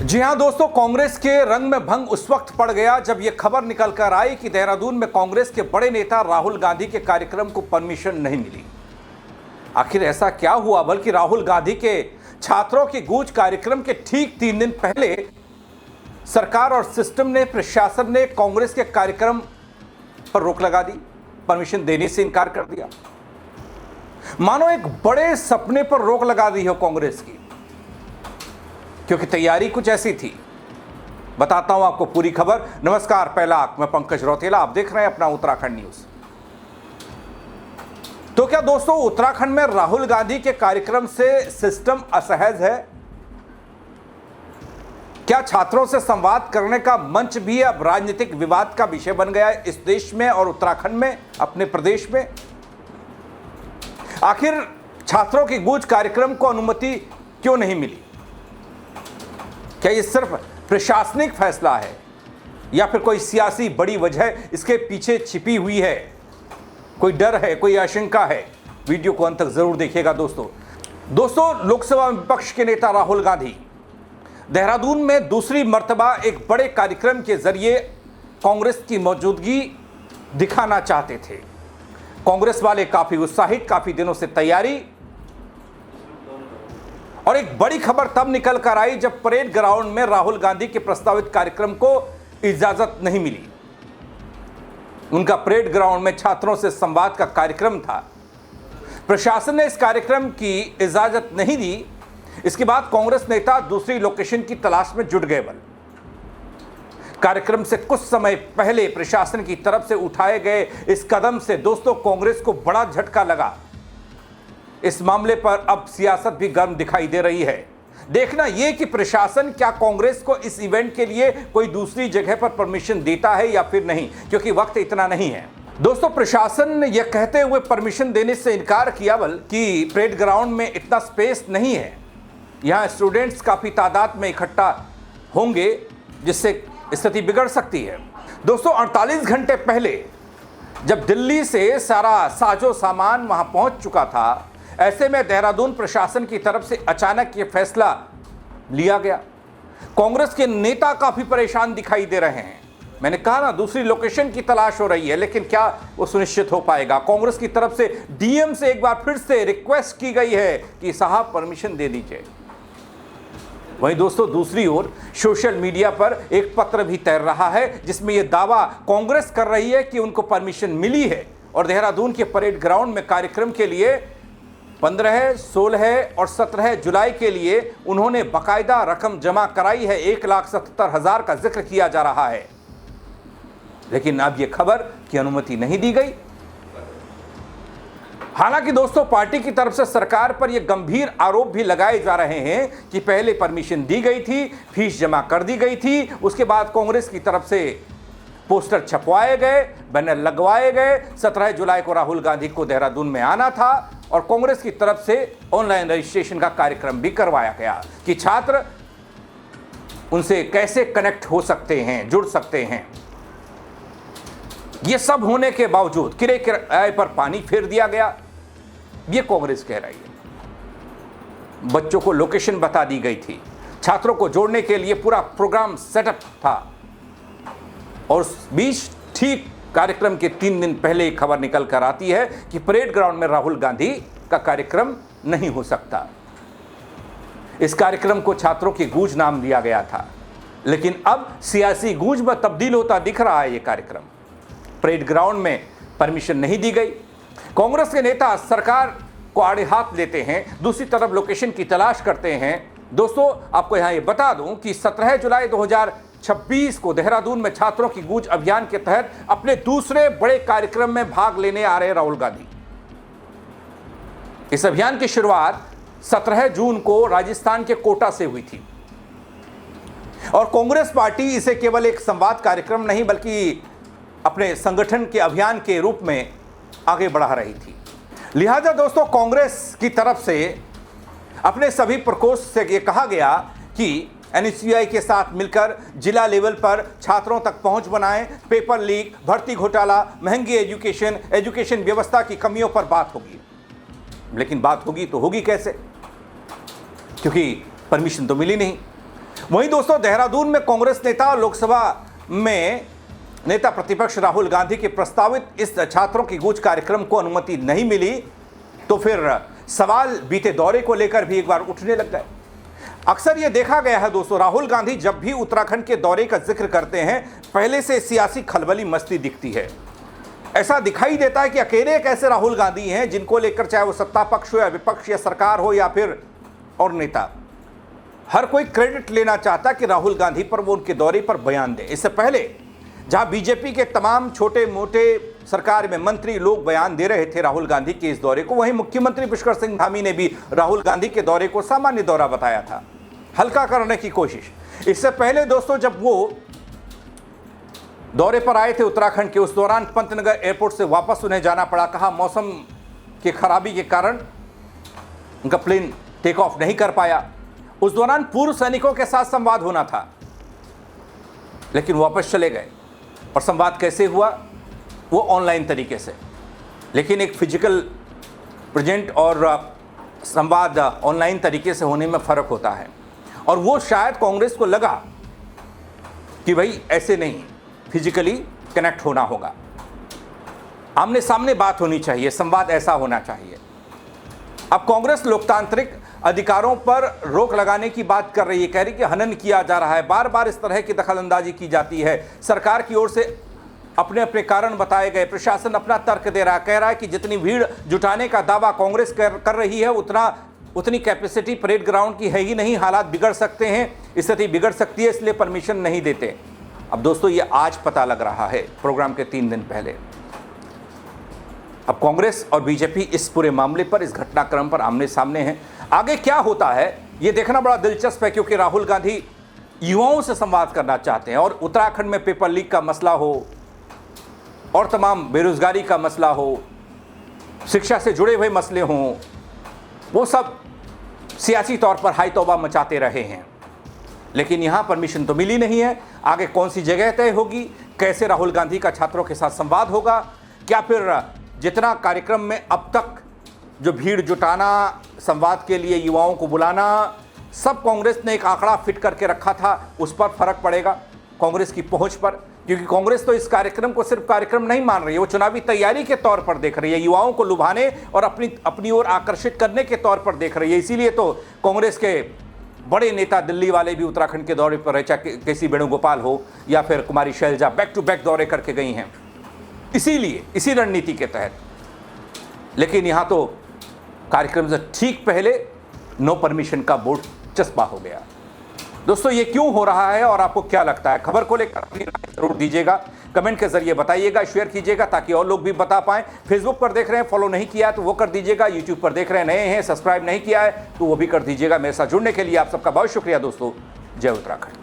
जी हां दोस्तों, कांग्रेस के रंग में भंग उस वक्त पड़ गया जब यह खबर निकल कर आई कि देहरादून में कांग्रेस के बड़े नेता राहुल गांधी के कार्यक्रम को परमिशन नहीं मिली। आखिर ऐसा क्या हुआ? बल्कि राहुल गांधी के छात्रों की गूंज कार्यक्रम के ठीक 3 दिन पहले सरकार और सिस्टम ने, प्रशासन ने कांग्रेस के कार्यक्रम पर रोक लगा दी, परमिशन देने से इनकार कर दिया। मानो एक बड़े सपने पर रोक लगा दी हो कांग्रेस की, क्योंकि तैयारी कुछ ऐसी थी। बताता हूं आपको पूरी खबर। नमस्कार, पहला आंख, मैं पंकज रौतेला, आप देख रहे हैं अपना उत्तराखंड न्यूज। तो क्या दोस्तों, उत्तराखंड में राहुल गांधी के कार्यक्रम से सिस्टम असहज है? क्या छात्रों से संवाद करने का मंच भी अब राजनीतिक विवाद का विषय बन गया है इस देश में और उत्तराखंड में, अपने प्रदेश में? आखिर छात्रों की गूंज कार्यक्रम को अनुमति क्यों नहीं मिली? क्या ये सिर्फ प्रशासनिक फैसला है या फिर कोई सियासी बड़ी वजह इसके पीछे छिपी हुई है? कोई डर है, कोई आशंका है? वीडियो को अंत तक जरूर देखिएगा दोस्तों, लोकसभा विपक्ष के नेता राहुल गांधी देहरादून में दूसरी मर्तबा एक बड़े कार्यक्रम के जरिए कांग्रेस की मौजूदगी दिखाना चाहते थे। कांग्रेस वाले काफी उत्साहित, काफी दिनों से तैयारी, और एक बड़ी खबर तब निकल कर आई जब परेड ग्राउंड में राहुल गांधी के प्रस्तावित कार्यक्रम को इजाजत नहीं मिली। उनका परेड ग्राउंड में छात्रों से संवाद का कार्यक्रम था। प्रशासन ने इस कार्यक्रम की इजाजत नहीं दी। इसके बाद कांग्रेस नेता दूसरी लोकेशन की तलाश में जुट गए। कार्यक्रम से कुछ समय पहले प्रशासन की तरफ से उठाए गए इस कदम से दोस्तों कांग्रेस को बड़ा झटका लगा। इस मामले पर अब सियासत भी गर्म दिखाई दे रही है। देखना यह कि प्रशासन क्या कांग्रेस को इस इवेंट के लिए कोई दूसरी जगह पर परमिशन देता है या फिर नहीं, क्योंकि वक्त इतना नहीं है। दोस्तों, प्रशासन ने यह कहते हुए परमिशन देने से इनकार किया कि परेड ग्राउंड में इतना स्पेस नहीं है, यहां स्टूडेंट्स काफी तादाद में इकट्ठा होंगे जिससे स्थिति बिगड़ सकती है। दोस्तों, 48 घंटे पहले जब दिल्ली से सारा साजो सामान वहां पहुंच चुका था, ऐसे में देहरादून प्रशासन की तरफ से अचानक यह फैसला लिया गया। कांग्रेस के नेता काफी परेशान दिखाई दे रहे हैं। मैंने कहा ना, दूसरी लोकेशन की तलाश हो रही है, लेकिन क्या वो सुनिश्चित हो पाएगा? कांग्रेस की तरफ से डीएम से एक बार फिर से रिक्वेस्ट की गई है कि साहब परमिशन दे दीजिए। वहीं दोस्तों, दूसरी ओर सोशल मीडिया पर एक पत्र भी तैर रहा है जिसमें यह दावा कांग्रेस कर रही है कि उनको परमिशन मिली है और देहरादून के परेड ग्राउंड में कार्यक्रम के लिए 15, 16 और 17 जुलाई के लिए उन्होंने बाकायदा रकम जमा कराई है। 1,77,000 का जिक्र किया जा रहा है, लेकिन अब यह खबर की अनुमति नहीं दी गई। हालांकि दोस्तों, पार्टी की तरफ से सरकार पर यह गंभीर आरोप भी लगाए जा रहे हैं कि पहले परमिशन दी गई थी, फीस जमा कर दी गई थी, उसके बाद कांग्रेस की तरफ से पोस्टर छपवाए गए, बैनर लगवाए गए। 17 जुलाई को राहुल गांधी को देहरादून में आना था और कांग्रेस की तरफ से ऑनलाइन रजिस्ट्रेशन का कार्यक्रम भी करवाया गया कि छात्र उनसे कैसे कनेक्ट हो सकते हैं, जुड़ सकते हैं। यह सब होने के बावजूद किराए पर पानी फेर दिया गया, यह कांग्रेस कह रही है। बच्चों को लोकेशन बता दी गई थी, छात्रों को जोड़ने के लिए पूरा प्रोग्राम सेटअप था, और उस बीच ठीक कार्यक्रम के 3 दिन पहले खबर निकल कर आती है कि परेड ग्राउंड में राहुल गांधी का कार्यक्रम नहीं हो सकता। इस कार्यक्रम को छात्रों की गूंज नाम दिया गया था, लेकिन अब सियासी गूंज में तब्दील होता दिख रहा है। यह कार्यक्रम परेड ग्राउंड में परमिशन नहीं दी गई। कांग्रेस के नेता सरकार को आड़े हाथ लेते हैं, दूसरी तरफ लोकेशन की तलाश करते हैं। दोस्तों, आपको यहां ये बता दूं कि 17 जुलाई 2026 को देहरादून में छात्रों की गूंज अभियान के तहत अपने दूसरे बड़े कार्यक्रम में भाग लेने आ रहे राहुल गांधी। इस अभियान की शुरुआत 17 जून को राजस्थान के कोटा से हुई थी और कांग्रेस पार्टी इसे केवल एक संवाद कार्यक्रम नहीं बल्कि अपने संगठन के अभियान के रूप में आगे बढ़ा रही थी। लिहाजा दोस्तों, कांग्रेस की तरफ से अपने सभी प्रकोष्ठ से यह कहा गया कि एनएसयूआई के साथ मिलकर जिला लेवल पर छात्रों तक पहुंच बनाएं। पेपर लीक, भर्ती घोटाला, महंगी एजुकेशन व्यवस्था की कमियों पर बात होगी। लेकिन बात होगी तो होगी कैसे, क्योंकि परमिशन तो मिली नहीं। वहीं दोस्तों देहरादून में कांग्रेस नेता और लोकसभा में नेता प्रतिपक्ष राहुल गांधी के प्रस्तावित इस छात्रों की गूंज कार्यक्रम को अनुमति नहीं मिली, तो फिर सवाल बीते दौरे को लेकर भी एक बार उठने लग गए। अक्सर यह देखा गया है दोस्तों, राहुल गांधी जब भी उत्तराखंड के दौरे का जिक्र करते हैं पहले से सियासी खलबली मस्ती दिखती है। ऐसा दिखाई देता है कि अकेले एक ऐसे राहुल गांधी हैं जिनको लेकर चाहे वो सत्ता पक्ष हो या विपक्ष या सरकार हो या फिर और नेता, हर कोई क्रेडिट लेना चाहता कि राहुल गांधी पर वो उनके दौरे पर बयान दें। इससे पहले जहां बीजेपी के तमाम छोटे मोटे सरकार में मंत्री लोग बयान दे रहे थे राहुल गांधी के इस दौरे को, वहीं मुख्यमंत्री पुष्कर सिंह धामी ने भी राहुल गांधी के दौरे को सामान्य दौरा बताया था, हल्का करने की कोशिश। इससे पहले दोस्तों जब वो दौरे पर आए थे उत्तराखंड के, उस दौरान पंतनगर एयरपोर्ट से वापस उन्हें जाना पड़ा। कहा मौसम की खराबी के कारण उनका प्लेन टेक ऑफ नहीं कर पाया। उस दौरान पूर्व सैनिकों के साथ संवाद होना था, लेकिन वापस चले गए। और संवाद कैसे हुआ? वो ऑनलाइन तरीके से, लेकिन एक फिजिकल प्रेजेंट और संवाद ऑनलाइन तरीके से होने में फ़र्क होता है। और वो शायद कांग्रेस को लगा कि भाई ऐसे नहीं, फिजिकली कनेक्ट होना होगा, आमने सामने बात होनी चाहिए, संवाद ऐसा होना चाहिए। अब कांग्रेस लोकतांत्रिक अधिकारों पर रोक लगाने की बात कर रही है, कह रही कि हनन किया जा रहा है, बार बार इस तरह की दखलंदाजी की जाती है। सरकार की ओर से अपने अपने कारण बताए गए, प्रशासन अपना तर्क दे रहा है, कह रहा है कि जितनी भीड़ जुटाने का दावा कांग्रेस कर रही है उतनी कैपेसिटी परेड ग्राउंड की है ही नहीं, हालात बिगड़ सकते हैं, स्थिति बिगड़ सकती है, इसलिए परमिशन नहीं देते। अब दोस्तों ये आज पता लग रहा है, प्रोग्राम के 3 दिन पहले। अब कांग्रेस और बीजेपी इस पूरे मामले पर, इस घटनाक्रम पर आमने सामने हैं। आगे क्या होता है ये देखना बड़ा दिलचस्प है, क्योंकि राहुल गांधी युवाओं से संवाद करना चाहते हैं और उत्तराखंड में पेपर लीक का मसला हो और तमाम बेरोजगारी का मसला हो, शिक्षा से जुड़े हुए मसले हों, वो सब सियासी तौर पर हाई तौबा मचाते रहे हैं। लेकिन यहाँ परमिशन तो मिली नहीं है। आगे कौन सी जगह तय होगी, कैसे राहुल गांधी का छात्रों के साथ संवाद होगा, क्या फिर जितना कार्यक्रम में अब तक जो भीड़ जुटाना, संवाद के लिए युवाओं को बुलाना, सब कांग्रेस ने एक आंकड़ा फिट करके रखा था, उस पर फर्क पड़ेगा कांग्रेस की पहुंच पर। क्योंकि कांग्रेस तो इस कार्यक्रम को सिर्फ कार्यक्रम नहीं मान रही है, वो चुनावी तैयारी के तौर पर देख रही है, युवाओं को लुभाने और अपनी ओर आकर्षित करने के तौर पर देख रही है। इसीलिए तो कांग्रेस के बड़े नेता दिल्ली वाले भी उत्तराखंड के दौरे पर रहे, चाहे केसी वेणुगोपाल हो या फिर कुमारी शैलजा, बैक टू बैक दौरे करके गई हैं, इसीलिए इसी रणनीति के तहत। लेकिन यहाँ तो कार्यक्रम से ठीक पहले नो परमिशन का बोर्ड चस्पा हो गया। दोस्तों ये क्यों हो रहा है और आपको क्या लगता है? खबर को लेकर अपनी राय जरूर दीजिएगा, कमेंट के जरिए बताइएगा, शेयर कीजिएगा ताकि और लोग भी बता पाएं। फेसबुक पर देख रहे हैं, फॉलो नहीं किया है तो वो कर दीजिएगा। यूट्यूब पर देख रहे हैं, नए हैं, सब्सक्राइब नहीं किया है तो वो भी कर दीजिएगा। मेरे साथ जुड़ने के लिए आप सबका बहुत शुक्रिया दोस्तों। जय उत्तराखंड।